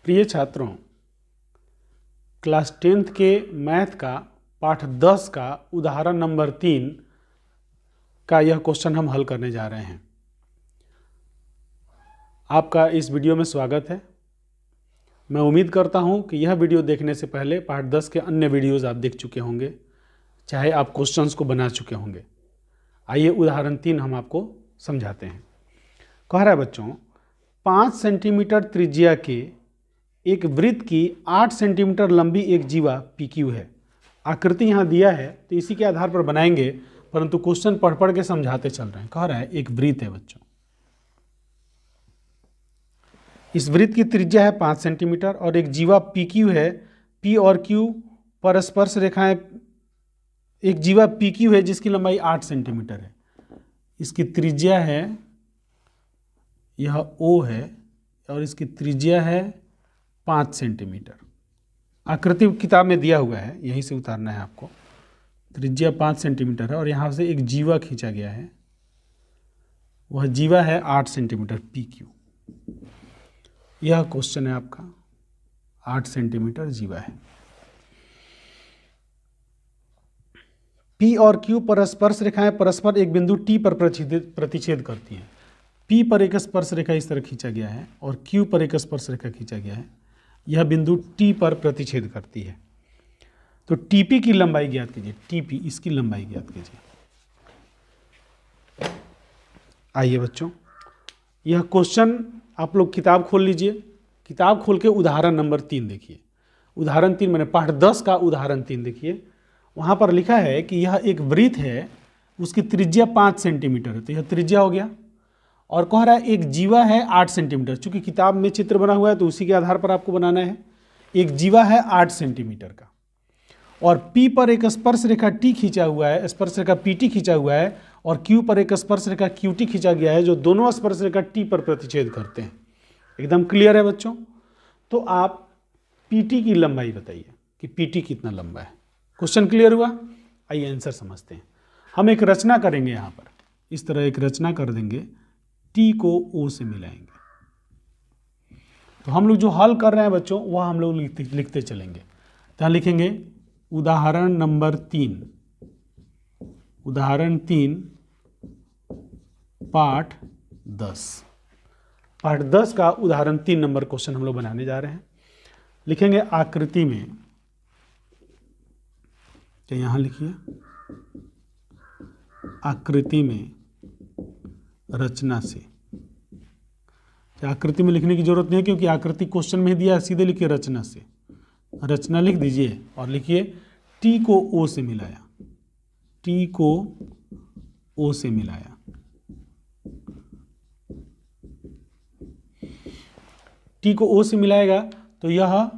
प्रिय छात्रों, class 10th के मैथ का पाठ 10 का उदाहरण नंबर 3 का यह क्वेश्चन हम हल करने जा रहे हैं। आपका इस वीडियो में स्वागत है। मैं उम्मीद करता हूं कि यह वीडियो देखने से पहले पाठ 10 के अन्य वीडियोज़ आप देख चुके होंगे, चाहे आप क्वेश्चंस को बना चुके होंगे। आइए उदाहरण 3 हम आपको समझाते हैं। कह रहा है बच्चों, 5 सेंटीमीटर त्रिज्या के एक वृत्त की 8 सेंटीमीटर लंबी एक जीवा PQ है। आकृति यहाँ दिया है तो इसी के आधार पर बनाएंगे, परंतु क्वेश्चन पढ़ पढ़ के समझाते चल रहे हैं। कह रहा है एक वृत्त है बच्चों, इस वृत्त की त्रिज्या है 5 सेंटीमीटर और एक जीवा PQ है। P और Q पर स्पर्श रेखाएं, एक जीवा PQ है जिसकी लंबाई 8 सेंटीमीटर है। इसकी त्रिज्या है, यह O है और इसकी त्रिज्या है 5 सेंटीमीटर। आकृति किताब में दिया हुआ है, यहीं से उतारना है आपको। त्रिज्या 5 सेंटीमीटर है और यहाँ से एक जीवा खींचा गया है, वह जीवा है 8 सेंटीमीटर PQ। यह क्वेश्चन है आपका, 8 सेंटीमीटर जीवा है। P और Q पर स्पर्श रेखाएं परस्पर एक बिंदु T पर प्रतिच्छेद करती हैं। P पर एक स्पर्श रेखा इस तरह खींचा गया है और Q पर एक स्पर्श रेखा खींचा गया है। यह बिंदु T पर प्रतिच्छेद करती है। तो TP की लंबाई ज्ञात कीजिए। TP इसकी लंबाई ज्ञात कीजिए। आइए बच्चों, यह क्वेश्चन आप लोग किताब खोल लीजिए। किताब खोल के उदाहरण नंबर 3 देखिए। उदाहरण 3 मैंने पाठ 10 का उदाहरण 3 देखिए। वहाँ पर लिखा है कि यह एक वृत्त है, उसकी त्रिज्या 5 सेंटीमीटर है। तो यह त्रिज्या हो गया और कह रहा है एक जीवा है 8 सेंटीमीटर। चूंकि किताब में चित्र बना हुआ है तो उसी के आधार पर आपको बनाना है। एक जीवा है 8 सेंटीमीटर का और P पर एक स्पर्श रेखा T खींचा हुआ है, स्पर्श रेखा PT खींचा हुआ है और Q पर एक स्पर्श रेखा QT खींचा गया है, जो दोनों स्पर्श रेखा T पर प्रतिच्छेद करते हैं। एकदम क्लियर है बच्चों। तो आप PT की लंबाई बताइए कि PT कितना लंबा है। क्वेश्चन क्लियर हुआ? आइए आंसर समझते हैं। हम एक रचना करेंगे, यहाँ पर इस तरह एक रचना कर देंगे, T को O से मिलाएंगे। तो हम लोग जो हल कर रहे हैं बच्चों, वह हम लोग लिखते चलेंगे। तो लिखेंगे उदाहरण नंबर 3, उदाहरण 3 पाठ 10। पाठ 10 का उदाहरण 3 नंबर क्वेश्चन हम लोग बनाने जा रहे हैं। लिखेंगे आकृति में, तो यहां लिखिए आकृति में रचना से। आकृति में लिखने की जरूरत नहीं है क्योंकि आकृति क्वेश्चन में ही दिया है, सीधे लिखिए रचना से। रचना लिख दीजिए और लिखिए T को O से मिलाया। T को O से मिलाया। T को O से मिलाएगा तो यह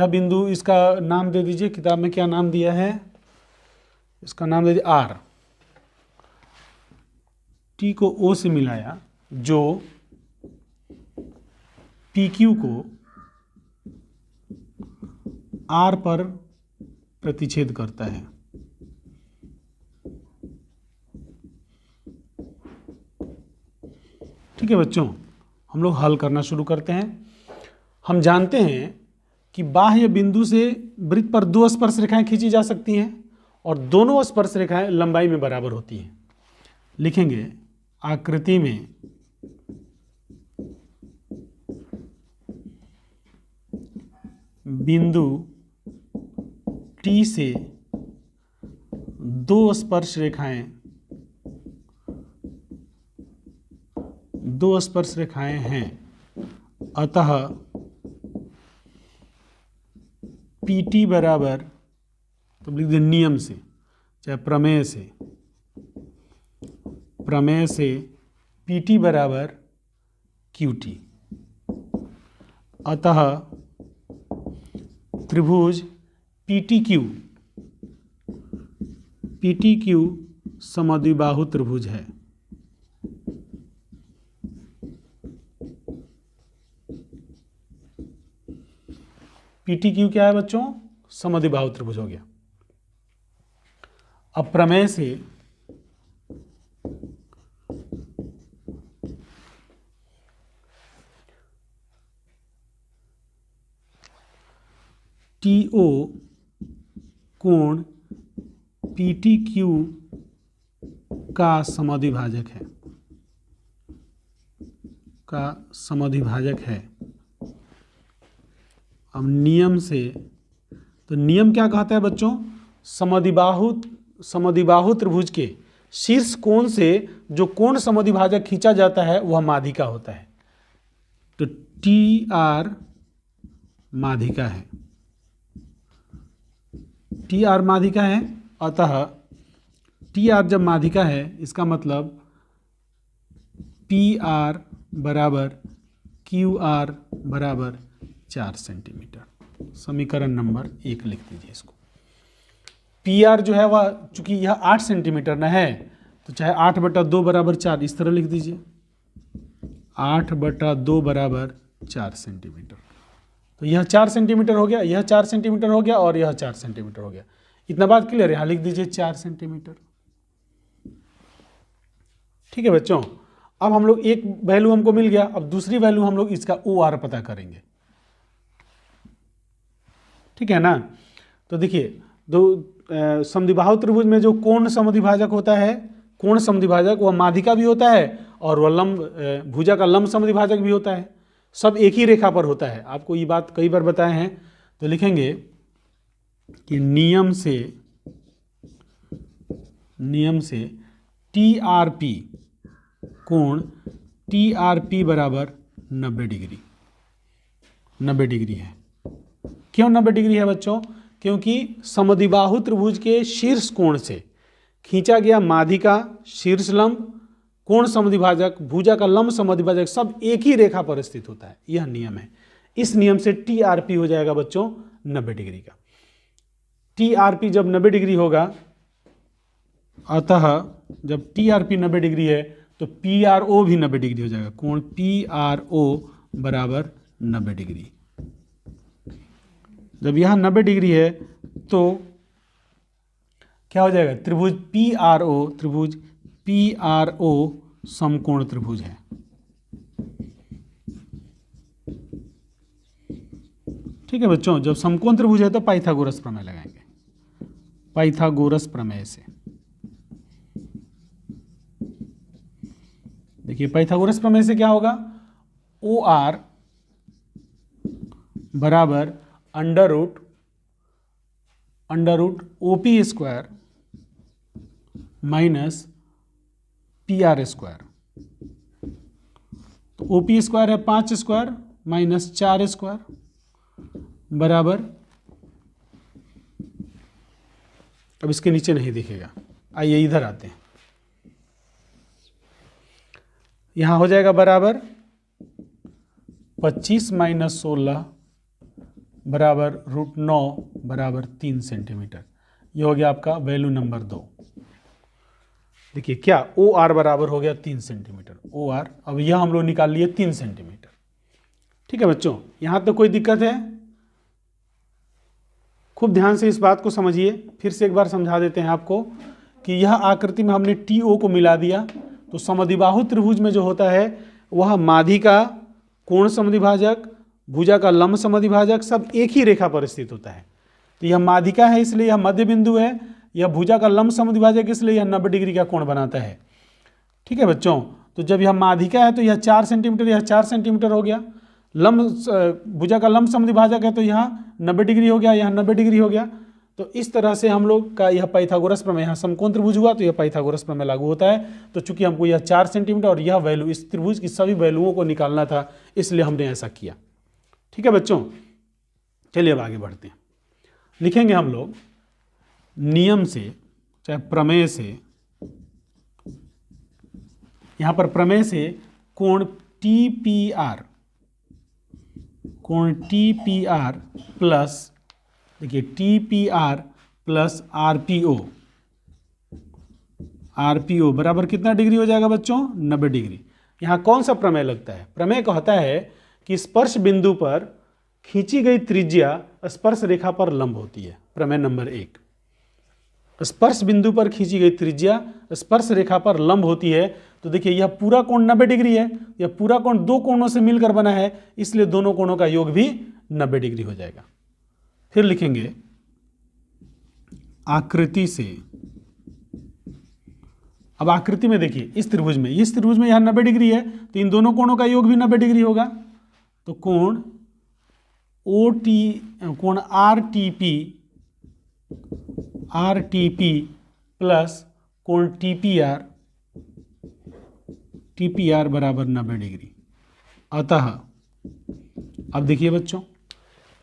बिंदु, इसका नाम दे दीजिए। किताब में क्या नाम दिया है? इसका नाम दे दीजिए R। T को O से मिलाया जो PQ को R पर प्रतिच्छेद करता है। ठीक है बच्चों, हम लोग हल करना शुरू करते हैं। हम जानते हैं कि बाह्य बिंदु से वृत्त पर 2 स्पर्श रेखाएं खींची जा सकती हैं और दोनों स्पर्श रेखाएं लंबाई में बराबर होती हैं। लिखेंगे आकृति में बिंदु T से 2 स्पर्श रेखाएं हैं, अतः PT बराबर, तो लिख दीजिए नियम से, चाहे प्रमेय से PT बराबर QT। अतः त्रिभुज PTQ समद्विबाहु त्रिभुज है। PTQ क्या है बच्चों? समद्विबाहु त्रिभुज हो गया। अब प्रमेय से TO कोण PTQ का समद्विभाजक है, अब नियम से, तो नियम क्या कहता है बच्चों, समद्विबाहु त्रिभुज के शीर्ष कोण से जो कोण समद्विभाजक खींचा जाता है वह माध्यिका होता है। तो TR माध्यिका है, TR माध्यिका है, अतः TR जब माध्यिका है इसका मतलब PR बराबर QR बराबर 4 सेंटीमीटर। समीकरण नंबर 1 लिख दीजिए इसको। PR जो है वह चूंकि यह 8 सेंटीमीटर न है तो चाहे 8/2 बराबर 4 इस तरह लिख दीजिए, 8/2 बराबर 4 सेंटीमीटर। तो यह 4 सेंटीमीटर हो गया, यह 4 सेंटीमीटर हो गया और यह 4 सेंटीमीटर हो गया। इतना बात क्लियर है, यहाँ लिख दीजिए 4 सेंटीमीटर। ठीक है बच्चों, अब हम लोग एक वैल्यू हमको मिल गया, अब दूसरी वैल्यू हम लोग इसका OR पता करेंगे। ठीक है ना। तो देखिए समद्विबाहु त्रिभुज में जो कोण समद्विभाजक होता है, कोण समद्विभाजक वह माध्यिका भी होता है और वह भुजा का लंब समद्विभाजक भी होता है, सब एक ही रेखा पर होता है। आपको ये बात कई बार बताए हैं। तो लिखेंगे कि नियम से TRP कोण TRP बराबर 90 डिग्री, 90 डिग्री है। क्यों 90 डिग्री है बच्चों? क्योंकि समद्विबाहु त्रिभुज के शीर्ष कोण से खींचा गया माध्यिका, शीर्ष लंब, कोण समद्विभाजक, भुजा का लंब समद्विभाजक सब एक ही रेखा पर स्थित होता है। यह नियम है। इस नियम से TRP हो जाएगा बच्चों 90 डिग्री का। TRP जब 90 डिग्री होगा, अतः जब TRP 90 डिग्री है तो PRO भी 90 डिग्री हो जाएगा। कोण PRO बराबर 90 डिग्री। जब यह 90 डिग्री है तो क्या हो जाएगा, त्रिभुज PRO समकोण त्रिभुज है। ठीक है बच्चों, जब समकोण त्रिभुज है तो पाइथागोरस प्रमेय लगाएंगे, पाइथागोरस प्रमेय से। देखिए पाइथागोरस प्रमेय से क्या होगा, OR बराबर under root OP square minus PR square. तो OP स्क्वायर है 5 स्क्वायर माइनस 4 स्क्वायर बराबर, अब इसके नीचे नहीं दिखेगा, आइए इधर आते हैं, यहां हो जाएगा बराबर 25 माइनस 16 बराबर √9 बराबर 3 सेंटीमीटर। यह हो गया आपका वैल्यू नंबर 2। देखिए क्या OR बराबर हो गया 3 सेंटीमीटर, OR अब यह हम लोग निकाल लिए 3 सेंटीमीटर। ठीक है बच्चों, यहां तो कोई दिक्कत है? खूब ध्यान से इस बात को समझिए, फिर से एक बार समझा देते हैं आपको कि यह आकृति में हमने TO को मिला दिया। तो समद्विबाहु त्रिभुज में जो होता है वह माध्यिका, कोण समद्विभाजक, भुजा का लंब समद्विभाजक सब एक ही रेखा पर स्थित होता है। तो यह माध्यिका है इसलिए यह मध्य बिंदु है, यह भुजा का लंब समद्विभाजक इसलिए यह 90 डिग्री का कोण बनाता है। ठीक है बच्चों, तो जब यह माध्यिका है तो यह 4 सेंटीमीटर, यह 4 सेंटीमीटर हो गया। भुजा का लंब समद्विभाजक है तो यहाँ 90 डिग्री हो गया, यहाँ 90 डिग्री हो गया। तो इस तरह से हम लोग का यह पाइथागोरस प्रमेय, यहाँ समकोण त्रिभुज हुआ तो यह पाइथागोरस प्रमेय लागू होता है। तो चूंकि हमको यह 4 सेंटीमीटर और यह वैल्यू इस त्रिभुज की सभी वैल्यूओं को निकालना था, इसलिए हमने ऐसा किया। ठीक है बच्चों, चलिए अब आगे बढ़ते हैं। लिखेंगे हम लोग नियम से, चाहे प्रमेय से, यहां पर प्रमेय से कोण TPR प्लस, देखिए TPR प्लस RPO बराबर कितना डिग्री हो जाएगा बच्चों, 90 डिग्री। यहां कौन सा प्रमेय लगता है? प्रमेय कहता है कि स्पर्श बिंदु पर खींची गई त्रिज्या स्पर्श रेखा पर लंब होती है। प्रमेय नंबर 1, स्पर्श बिंदु पर खींची गई त्रिज्या स्पर्श रेखा पर लंब होती है। तो देखिए यह पूरा कोण 90 डिग्री है, यह पूरा कोण दो कोणों से मिलकर बना है, इसलिए दोनों कोणों का योग भी 90 डिग्री हो जाएगा। फिर लिखेंगे आकृति से। अब आकृति में देखिए इस त्रिभुज में यहाँ 90 डिग्री है, तो इन दोनों कोणों का योग भी 90 डिग्री होगा। तो कोण RTP प्लस कोण TPR बराबर 90 डिग्री। अतः अब देखिए बच्चों,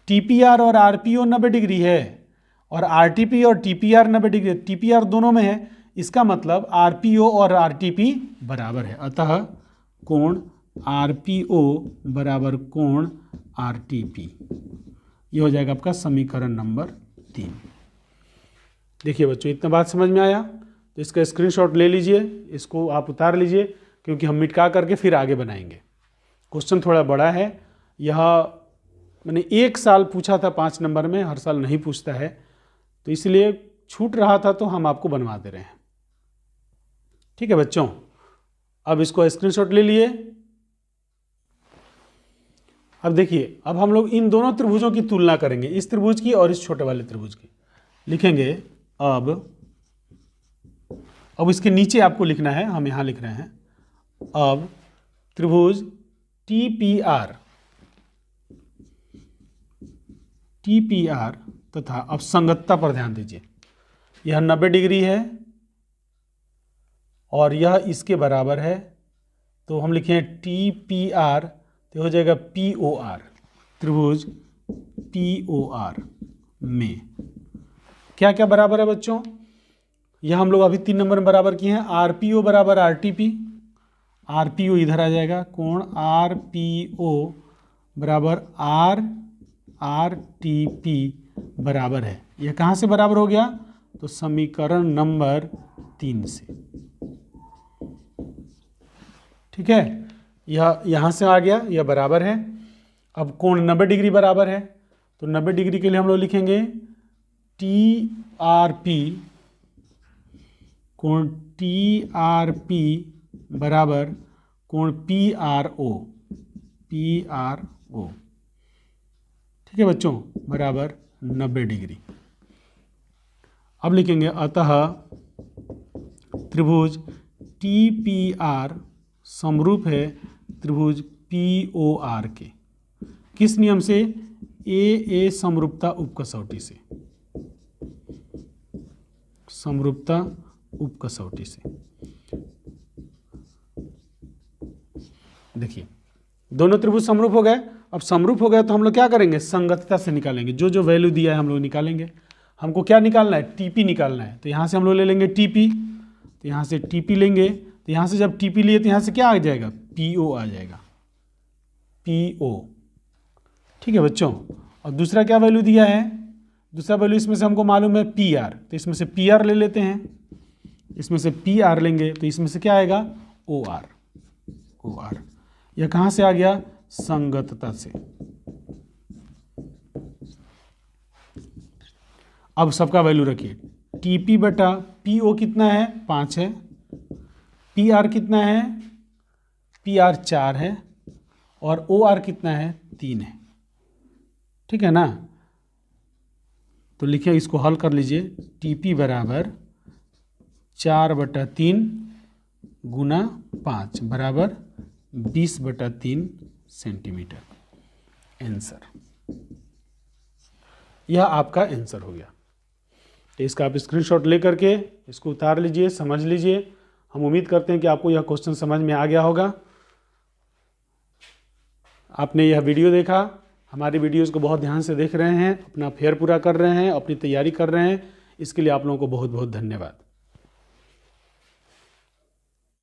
TPR और RPO 90 डिग्री है और RTP और TPR 90 डिग्री, TPR दोनों में है, इसका मतलब RPO और RTP बराबर है। अतः कोण RPO बराबर कोण RTP, ये हो जाएगा आपका समीकरण नंबर 3। देखिए बच्चों, इतना बात समझ में आया तो इसका स्क्रीनशॉट ले लीजिए, इसको आप उतार लीजिए, क्योंकि हम मिटका करके फिर आगे बनाएंगे। क्वेश्चन थोड़ा बड़ा है, यह मैंने 1 साल पूछा था 5 नंबर में, हर साल नहीं पूछता है, तो इसलिए छूट रहा था तो हम आपको बनवा दे रहे हैं। ठीक है बच्चों, अब इसको स्क्रीनशॉट ले लिए। अब देखिए, अब हम लोग इन दोनों त्रिभुजों की तुलना करेंगे, इस त्रिभुज की और इस छोटे वाले त्रिभुज की। लिखेंगे अब इसके नीचे आपको लिखना है, हम यहां लिख रहे हैं, अब त्रिभुज TPR तथा, अब संगतता पर ध्यान दीजिए, यह 90 डिग्री है और यह इसके बराबर है, तो हम लिखें TPR, तो हो जाएगा POR, त्रिभुज POR में क्या क्या बराबर है बच्चों, यह हम लोग अभी 3 नंबर में बराबर किए हैं। RPO बराबर RTP, RPO इधर आ जाएगा, कोण RPO बराबर RTP बराबर है, यह कहाँ से बराबर हो गया, तो समीकरण नंबर 3 से। ठीक है, यह यहाँ से आ गया, यह बराबर है। अब कोण 90 डिग्री बराबर है, तो 90 डिग्री के लिए हम लोग लिखेंगे TRP, कोण TRP बराबर कोण PRO, ठीक है बच्चों, बराबर 90 डिग्री। अब लिखेंगे अतः त्रिभुज TPR समरूप है त्रिभुज POR के, किस नियम से, AA समरूपता उपकसौटी से, समरूपता उपकसौटी से। देखिए दोनों त्रिभुज समरूप हो गए। अब समरूप हो गए तो हम लोग क्या करेंगे, संगतता से निकालेंगे, जो जो वैल्यू दिया है हम लोग निकालेंगे। हमको क्या निकालना है, TP निकालना है, तो यहाँ से हम लोग ले लेंगे TP, तो यहाँ से TP लेंगे, तो यहाँ से जब TP लिए तो यहाँ से क्या आ जाएगा, PO आ जाएगा, PO। ठीक है बच्चों, और दूसरा क्या वैल्यू दिया है, दूसरा वैल्यू इसमें से हमको मालूम है PR, तो इसमें से PR ले लेते हैं, इसमें से PR लेंगे तो इसमें से क्या आएगा, OR। यह कहाँ से आ गया, संगतता से। अब सबका वैल्यू रखिए, TP बटा PO कितना है, 5 है, PR कितना है, PR 4 है, और OR कितना है, 3 है। ठीक है ना, तो लिखिए, इसको हल कर लीजिए, TP बराबर 4/3 गुना 5 बराबर 20/3 सेंटीमीटर। आंसर, यह आपका आंसर हो गया। तो इसका आप स्क्रीनशॉट लेकर के इसको उतार लीजिए, समझ लीजिए। हम उम्मीद करते हैं कि आपको यह क्वेश्चन समझ में आ गया होगा। आपने यह वीडियो देखा, हमारी वीडियोस को बहुत ध्यान से देख रहे हैं, अपना फेयर पूरा कर रहे हैं, अपनी तैयारी कर रहे हैं, इसके लिए आप लोगों को बहुत बहुत धन्यवाद।